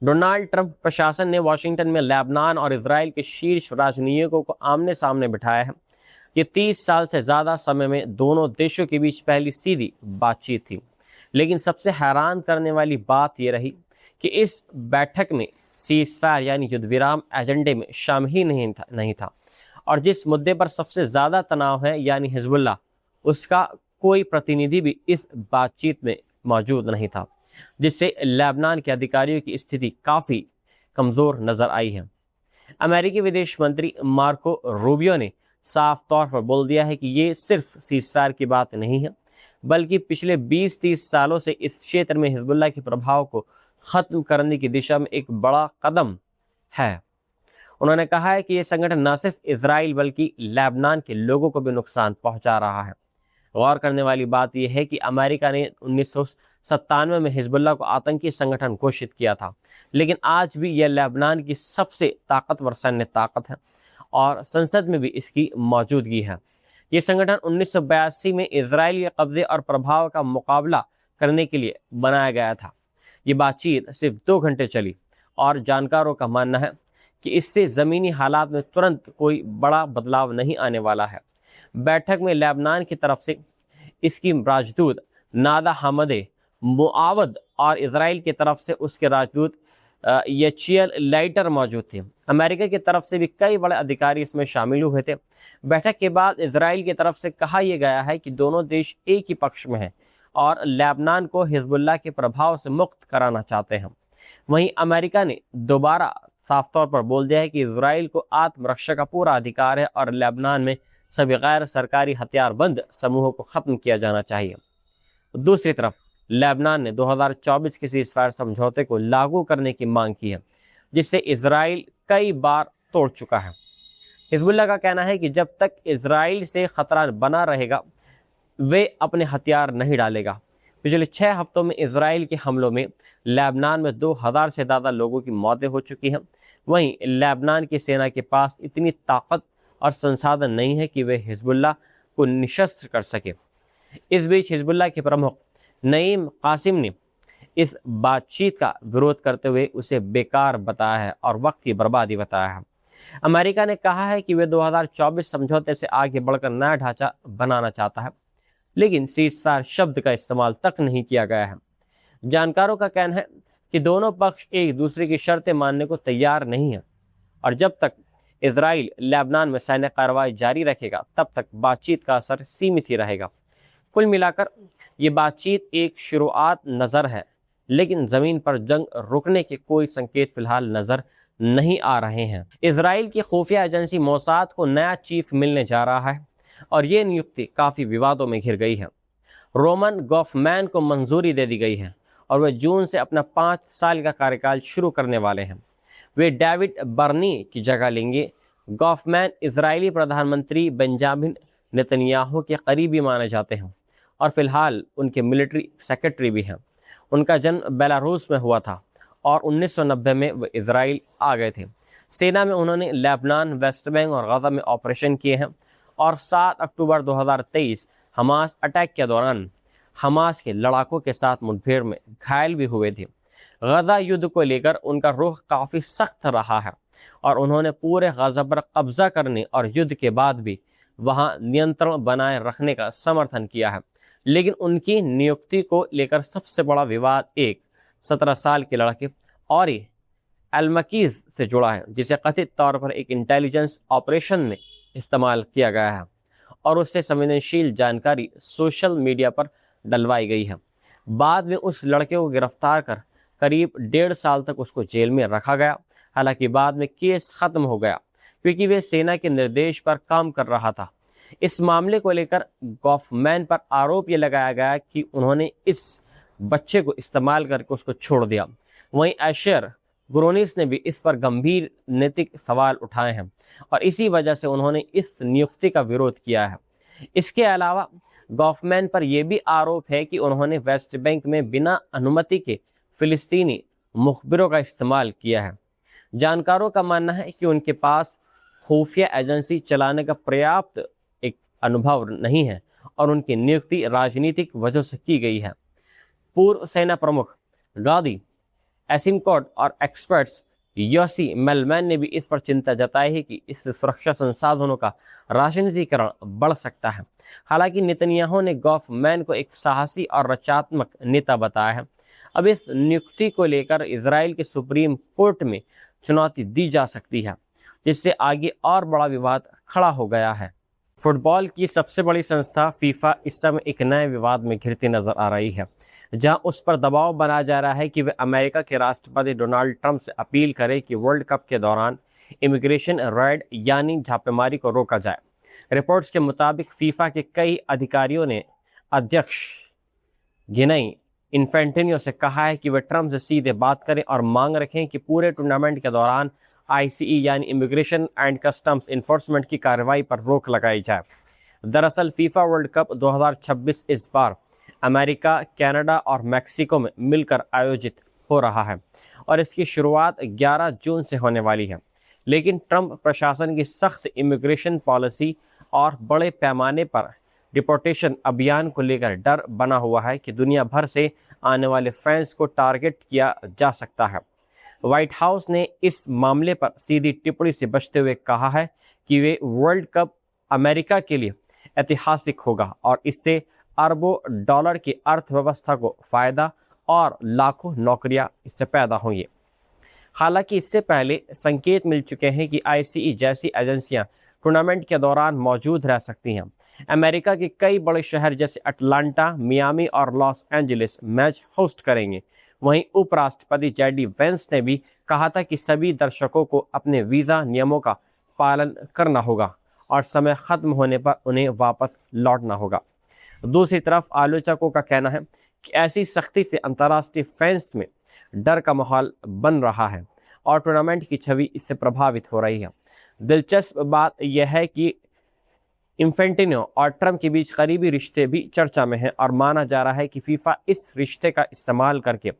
Donald Trump प्रशासन ने Washington में लेबनान और इजराइल के शीर्ष राजनयिकों को आमने सामने बिठाया है। ये 30 साल से ज़्यादा समय में दोनों देशों के बीच पहली सीधी बातचीत थी। लेकिन सबसे हैरान करने वाली बात यह रही कि इस बैठक में सीज़फायर यानी युद्ध विराम एजेंडे में शामिल ही नहीं था और जिस मुद्दे पर सबसे ज़्यादा तनाव है यानी हिजबुल्लाह, उसका कोई प्रतिनिधि भी इस बातचीत में मौजूद नहीं था, जिससे लेबनान के अधिकारियों की स्थिति काफ़ी कमज़ोर नज़र आई है। अमेरिकी विदेश मंत्री मार्को रूबियो ने साफ तौर पर बोल दिया है कि ये सिर्फ सीज़फायर की बात नहीं है, बल्कि पिछले 20-30 सालों से इस क्षेत्र में हिजबुल्लाह के प्रभाव को ख़त्म करने की दिशा में एक बड़ा कदम है। उन्होंने कहा है कि ये संगठन न सिर्फ इजराइल बल्कि लेबनान के लोगों को भी नुकसान पहुंचा रहा है। गौर करने वाली बात यह है कि अमेरिका ने 1997 में हिजबुल्लाह को आतंकी संगठन घोषित किया था, लेकिन आज भी यह लेबनान की सबसे ताकतवर सैन्य ताकत है और संसद में भी इसकी मौजूदगी है। ये संगठन 1982 में इजराइल के कब्जे और प्रभाव का मुकाबला करने के लिए बनाया गया था। ये बातचीत सिर्फ 2 घंटे चली और जानकारों का मानना है कि इससे ज़मीनी हालात में तुरंत कोई बड़ा बदलाव नहीं आने वाला है। बैठक में लेबनान की तरफ से इसकी राजदूत नादा हमदे मुआवद और इजराइल की तरफ से उसके राजदूत यचियल लाइटर मौजूद थे। अमेरिका की तरफ से भी कई बड़े अधिकारी इसमें शामिल हुए थे। बैठक के बाद इजराइल की तरफ से कहा यह गया है कि दोनों देश एक ही पक्ष में हैं और लेबनान को हिजबुल्लाह के प्रभाव से मुक्त कराना चाहते हैं। वहीं अमेरिका ने दोबारा साफ तौर पर बोल दिया है कि इजराइल को आत्मरक्षा का पूरा अधिकार है और लेबनान में सभी गैर सरकारी हथियारबंद समूहों को ख़त्म किया जाना चाहिए। दूसरी तरफ लेबनान ने 2024 के सीज़फायर समझौते को लागू करने की मांग की है, जिससे इजराइल कई बार तोड़ चुका है। हिजबुल्लाह का कहना है कि जब तक इजराइल से खतरा बना रहेगा वे अपने हथियार नहीं डालेगा। पिछले 6 हफ्तों में इजराइल के हमलों में लेबनान में 2000 से ज़्यादा लोगों की मौतें हो चुकी हैं। वहीं लेबनान की सेना के पास इतनी ताकत और संसाधन नहीं है कि वे हिजबुल्लाह को निशस्त्र कर सके। इस बीच हिजबुल्लाह के प्रमुख नईम कासिम ने इस बातचीत का विरोध करते हुए उसे बेकार बताया है और वक्त की बर्बादी बताया है। अमेरिका ने कहा है कि वे 2024 समझौते से आगे बढ़कर नया ढांचा बनाना चाहता है, लेकिन सीज़फायर शब्द का इस्तेमाल तक नहीं किया गया है। जानकारों का कहना है कि दोनों पक्ष एक दूसरे की शर्तें मानने को तैयार नहीं है और जब तक इजराइल लेबनान में सैन्य कार्रवाई जारी रखेगा तब तक बातचीत का असर सीमित ही रहेगा। कुल मिलाकर ये बातचीत एक शुरुआत नज़र है, लेकिन ज़मीन पर जंग रुकने के कोई संकेत फिलहाल नज़र नहीं आ रहे हैं। इजराइल की खुफिया एजेंसी मोसाद को नया चीफ मिलने जा रहा है और ये नियुक्ति काफ़ी विवादों में घिर गई है। रोमन गॉफमैन को मंजूरी दे दी गई है और वे जून से अपना 5 साल का कार्यकाल शुरू करने वाले हैं। वे डेविड बर्नी की जगह लेंगे। गॉफमैन इजरायली प्रधानमंत्री बेंजामिन नेतन्याहू के करीबी माने जाते हैं और फिलहाल उनके मिलिट्री सेक्रेटरी भी हैं। उनका जन्म बेलारूस में हुआ था और 1990 में वे इजराइल आ गए थे। सेना में उन्होंने लेबनान, वेस्ट बैंक और गजा में ऑपरेशन किए हैं और 7 अक्टूबर 2023 हमास अटैक के दौरान हमास के लड़ाकों के साथ मुठभेड़ में घायल भी हुए थे। गजा युद्ध को लेकर उनका रुख काफ़ी सख्त रहा है और उन्होंने पूरे गजा पर कब्जा करने और युद्ध के बाद भी वहां नियंत्रण बनाए रखने का समर्थन किया है। लेकिन उनकी नियुक्ति को लेकर सबसे बड़ा विवाद एक 17 साल के लड़के औरी अलमकीज से जुड़ा है, जिसे कथित तौर पर एक इंटेलिजेंस ऑपरेशन में इस्तेमाल किया गया है और उससे संवेदनशील जानकारी सोशल मीडिया पर डलवाई गई है। बाद में उस लड़के को गिरफ्तार कर करीब 1.5 साल तक उसको जेल में रखा गया। हालांकि बाद में केस खत्म हो गया क्योंकि वे सेना के निर्देश पर काम कर रहा था। इस मामले को लेकर गॉफमैन पर आरोप ये लगाया गया कि उन्होंने इस बच्चे को इस्तेमाल करके उसको छोड़ दिया। वहीं एशर ग्रोनिस ने भी इस पर गंभीर नैतिक सवाल उठाए हैं और इसी वजह से उन्होंने इस नियुक्ति का विरोध किया है। इसके अलावा गॉफमैन पर यह भी आरोप है कि उन्होंने वेस्ट बैंक में बिना अनुमति के फिलिस्तीनी मुखबिरों का इस्तेमाल किया है। जानकारों का मानना है कि उनके पास खुफिया एजेंसी चलाने का पर्याप्त एक अनुभव नहीं है और उनकी नियुक्ति राजनीतिक वजह से की गई है। पूर्व सेना प्रमुख गादी एसिनकोट और एक्सपर्ट्स योसी मेलमैन ने भी इस पर चिंता जताई है कि इससे सुरक्षा संसाधनों का राजनीतिकरण बढ़ सकता है। हालांकि नेतन्याहू ने गॉफमैन को एक साहसी और रचनात्मक नेता बताया है। अब इस नियुक्ति को लेकर इजराइल के सुप्रीम कोर्ट में चुनौती दी जा सकती है, जिससे आगे और बड़ा विवाद खड़ा हो गया है। फुटबॉल की सबसे बड़ी संस्था फीफा इस समय एक नए विवाद में घिरती नजर आ रही है, जहां उस पर दबाव बनाया जा रहा है कि वे अमेरिका के राष्ट्रपति डोनाल्ड ट्रंप से अपील करें कि वर्ल्ड कप के दौरान इमिग्रेशन रेड यानी छापेमारी को रोका जाए। रिपोर्ट्स के मुताबिक फीफा के कई अधिकारियों ने अध्यक्ष गिनी इन्फेंटिनो से कहा है कि वे ट्रंप से सीधे बात करें और मांग रखें कि पूरे टूर्नामेंट के दौरान आईसीई यानी इमिग्रेशन एंड कस्टम्स इन्फोर्समेंट की कार्रवाई पर रोक लगाई जाए। दरअसल फीफा वर्ल्ड कप 2026 इस बार अमेरिका, कनाडा और मैक्सिको में मिलकर आयोजित हो रहा है और इसकी शुरुआत 11 जून से होने वाली है। लेकिन ट्रंप प्रशासन की सख्त इमिग्रेशन पॉलिसी और बड़े पैमाने पर डिपोर्टेशन अभियान को लेकर डर बना हुआ है कि दुनिया भर से आने वाले फैंस को टारगेट किया जा सकता है। व्हाइट हाउस ने इस मामले पर सीधी टिप्पणी से बचते हुए कहा है कि वे वर्ल्ड कप अमेरिका के लिए ऐतिहासिक होगा और इससे अरबों डॉलर की अर्थव्यवस्था को फायदा और लाखों नौकरियां इससे पैदा होंगी। हालांकि इससे पहले संकेत मिल चुके हैं कि आईसीई जैसी एजेंसियां टूर्नामेंट के दौरान मौजूद रह सकती हैं। अमेरिका के कई बड़े शहर जैसे अटलांटा, मियामी और लॉस एंजलिस मैच होस्ट करेंगे। वहीं उपराष्ट्रपति जेडी वेंस ने भी कहा था कि सभी दर्शकों को अपने वीज़ा नियमों का पालन करना होगा और समय खत्म होने पर उन्हें वापस लौटना होगा। दूसरी तरफ आलोचकों का कहना है कि ऐसी सख्ती से अंतर्राष्ट्रीय फैंस में डर का माहौल बन रहा है और टूर्नामेंट की छवि इससे प्रभावित हो रही है। दिलचस्प बात यह है कि इन्फेंटिनो और ट्रंप के बीच करीबी रिश्ते भी चर्चा में हैं और माना जा रहा है कि फीफा इस रिश्ते का इस्तेमाल करके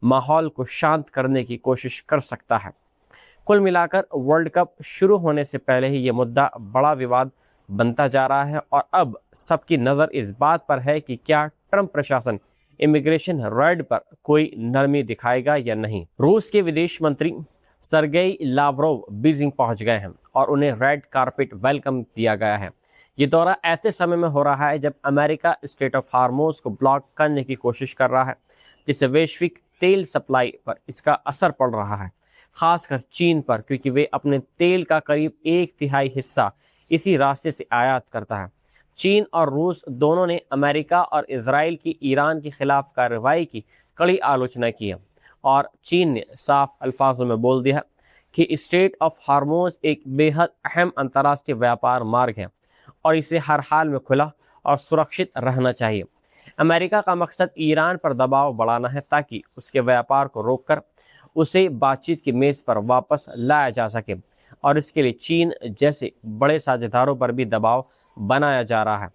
माहौल को शांत करने की कोशिश कर सकता है। कुल मिलाकर वर्ल्ड कप शुरू होने से पहले ही ये मुद्दा बड़ा विवाद बनता जा रहा है और अब सबकी नज़र इस बात पर है कि क्या ट्रंप प्रशासन इमिग्रेशन रेड पर कोई नरमी दिखाएगा या नहीं। रूस के विदेश मंत्री सरगेई लावरोव बीजिंग पहुंच गए हैं और उन्हें रेड कारपेट वेलकम दिया गया है। ये दौरा ऐसे समय में हो रहा है जब अमेरिका स्ट्रेट ऑफ हार्मोज को ब्लॉक करने की कोशिश कर रहा है, जिससे वैश्विक तेल सप्लाई पर इसका असर पड़ रहा है, खासकर चीन पर, क्योंकि वे अपने तेल का करीब 1/3 हिस्सा इसी रास्ते से आयात करता है। चीन और रूस दोनों ने अमेरिका और इजराइल की ईरान के खिलाफ कार्रवाई की कड़ी आलोचना की है और चीन ने साफ अल्फाजों में बोल दिया है कि स्ट्रेट ऑफ हार्मोज एक बेहद अहम अंतर्राष्ट्रीय व्यापार मार्ग है और इसे हर हाल में खुला और सुरक्षित रहना चाहिए। अमेरिका का मकसद ईरान पर दबाव बढ़ाना है ताकि उसके व्यापार को रोककर उसे बातचीत की मेज़ पर वापस लाया जा सके और इसके लिए चीन जैसे बड़े साझेदारों पर भी दबाव बनाया जा रहा है।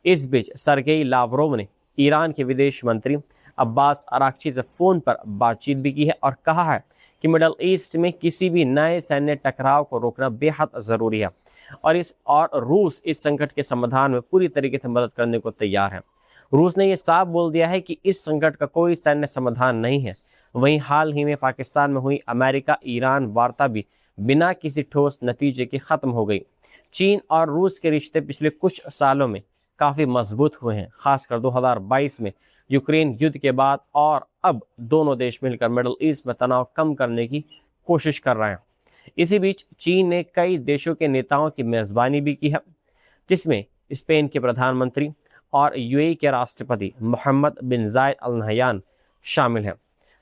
इस बीच सरगेई लावरोव ने ईरान के विदेश मंत्री अब्बास अराक्ची से फ़ोन पर बातचीत भी की है और कहा है कि मिडल ईस्ट में किसी भी नए सैन्य टकराव को रोकना बेहद ज़रूरी है और रूस इस संकट के समाधान में पूरी तरीके से मदद करने को तैयार है। रूस ने यह साफ बोल दिया है कि इस संकट का कोई सैन्य समाधान नहीं है। वहीं हाल ही में पाकिस्तान में हुई अमेरिका ईरान वार्ता भी बिना किसी ठोस नतीजे के ख़त्म हो गई। चीन और रूस के रिश्ते पिछले कुछ सालों में काफ़ी मजबूत हुए हैं, खासकर 2022 में यूक्रेन युद्ध के बाद, और अब दोनों देश मिलकर मिडल ईस्ट में तनाव कम करने की कोशिश कर रहे हैं। इसी बीच चीन ने कई देशों के नेताओं की मेज़बानी भी की है, जिसमें स्पेन के प्रधानमंत्री और यूएई के राष्ट्रपति मोहम्मद बिन जायद अल नहयान शामिल हैं।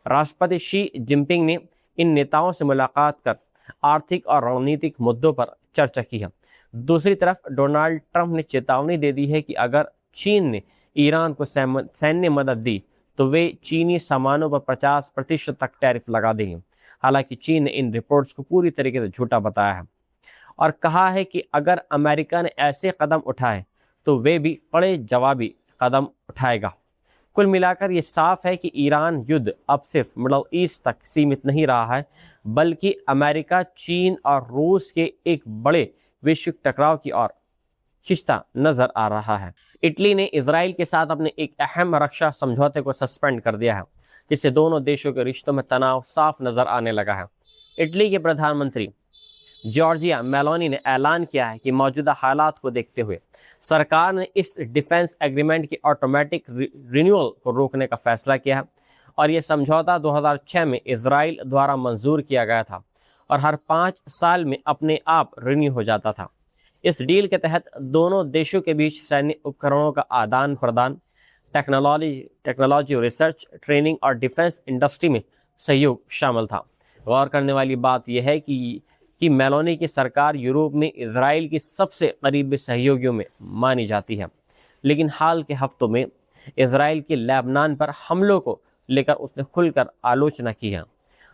राष्ट्रपति शी जिनपिंग ने इन नेताओं से मुलाकात कर आर्थिक और रणनीतिक मुद्दों पर चर्चा की है। दूसरी तरफ डोनाल्ड ट्रंप ने चेतावनी दे दी है कि अगर चीन ने ईरान को सैन्य मदद दी तो वे चीनी सामानों पर 50% तक टैरिफ लगा देंगे। हालांकि चीन ने इन रिपोर्ट्स को पूरी तरीके से झूठा बताया है और कहा है कि अगर अमेरिका ने ऐसे कदम उठाए तो वे भी कड़े जवाबी कदम उठाएगा। कुल मिलाकर ये साफ है कि ईरान युद्ध अब सिर्फ मिडल ईस्ट तक सीमित नहीं रहा है, बल्कि अमेरिका, चीन और रूस के एक बड़े वैश्विक टकराव की ओर खिंचता नजर आ रहा है। इटली ने इजराइल के साथ अपने एक अहम रक्षा समझौते को सस्पेंड कर दिया है, जिससे दोनों देशों के रिश्तों में तनाव साफ नजर आने लगा है। इटली के प्रधानमंत्री जॉर्जिया मेलोनी ने ऐलान किया है कि मौजूदा हालात को देखते हुए सरकार ने इस डिफेंस एग्रीमेंट की ऑटोमेटिक रिन्यूअल को रोकने का फैसला किया है और यह समझौता 2006 में इजराइल द्वारा मंजूर किया गया था और हर 5 साल में अपने आप रिन्यू हो जाता था। इस डील के तहत दोनों देशों के बीच सैन्य उपकरणों का आदान प्रदान, टेक्नोलॉजी, रिसर्च, ट्रेनिंग और डिफेंस इंडस्ट्री में सहयोग शामिल था। गौर करने वाली बात यह है कि मेलोनी की सरकार यूरोप में इजराइल की सबसे करीबी सहयोगियों में मानी जाती है, लेकिन हाल के हफ्तों में इजराइल के लेबनान पर हमलों को लेकर उसने खुलकर आलोचना की है।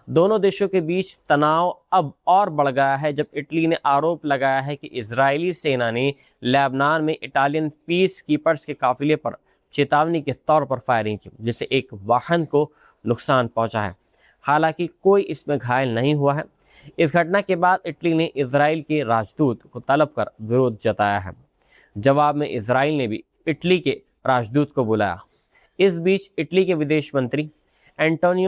दोनों देशों के बीच तनाव अब और बढ़ गया है जब इटली ने आरोप लगाया है कि इजरायली सेना ने लेबनान में इटालियन पीस कीपर्स के काफिले पर चेतावनी के तौर पर फायरिंग की, जिससे एक वाहन को नुकसान पहुंचा है। हालांकि कोई इसमें घायल नहीं हुआ है। इस घटना के बाद इटली ने इजराइल के राजदूत को तलब कर विरोध जताया है। जवाब में इजराइल ने भी इटली के राजदूत को बुलाया। इस बीच इटली के विदेश मंत्री एंटोनियो